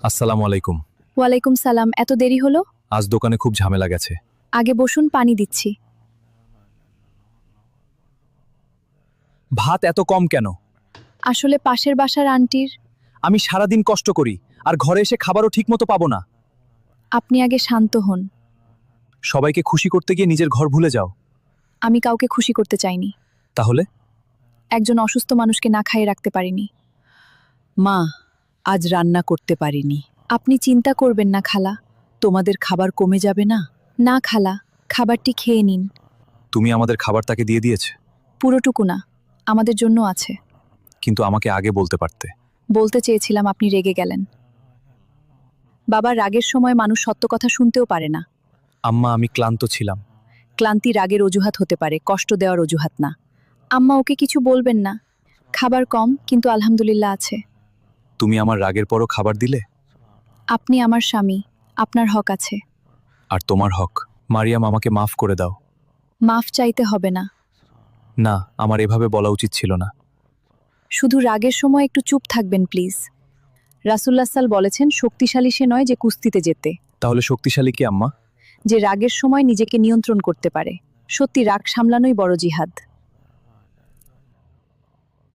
আসসালামু আলাইকুম। ওয়ালাইকুম সালাম। এত দেরি হলো? আজ দোকানে খুব ঝামেলা গেছে। আগে বসুন, পানি দিচ্ছি। ভাত এত কম কেন? আসলে পাশের বাসার আন্টির। আমি সারাদিন কষ্ট করি আর ঘরে এসে খাবারও ঠিকমতো পাবো না। আপনি আগে শান্ত হন। সবাইকে খুশি করতে গিয়ে নিজের ঘর ভুলে যাও। আমি কাউকে খুশি করতে চাইনি। তাহলে একজন অসুস্থ মানুষকে না খাইয়ে রাখতে পারিনি। মা, আজ রান্না করতে পারিনি। আপনি চিন্তা করবেন না খালা। তোমাদের খাবার কমে যাবে না? না খালা, খাবারটি খেয়ে নিন। তুমি আমাদের খাবার তাকে দিয়ে দিয়েছে, পুরোটুকু না, আমাদের জন্য আছে। কিন্তু আমাকে আগে বলতে পারতে। বলতে চেয়েছিলাম, আপনি রেগে গেলেন। বাবা, রাগের সময় মানুষ সত্য কথা শুনতেও পারে না। আম্মা, আমি ক্লান্ত ছিলাম। ক্লান্তি রাগের অজুহাত হতে পারে, কষ্ট দেওয়ার অজুহাত না। আম্মা, ওকে কিছু বলবেন না। খাবার কম, কিন্তু আলহামদুলিল্লাহ আছে। তুমি আমার রাগের পরও খাবার দিলে। আপনি আমার স্বামী, আপনার হক আছে। আর তোমার হক। মারিয়াম, আমাকে মাফ করে দাও। মাফ চাইতে হবে না। না, আমার এভাবে বলা উচিত ছিল না। শুধু রাগের সময় একটু চুপ থাকবেন প্লিজ। রাসূলুল্লাহ বলেছেন, শক্তিশালী সে নয় যে কুস্তিতে যেতে, তাহলে শক্তিশালী কি আম্মা? যে রাগের সময় নিজেকে নিয়ন্ত্রণ করতে পারে। সত্যি রাগ সামলানোই বড় জিহাদ।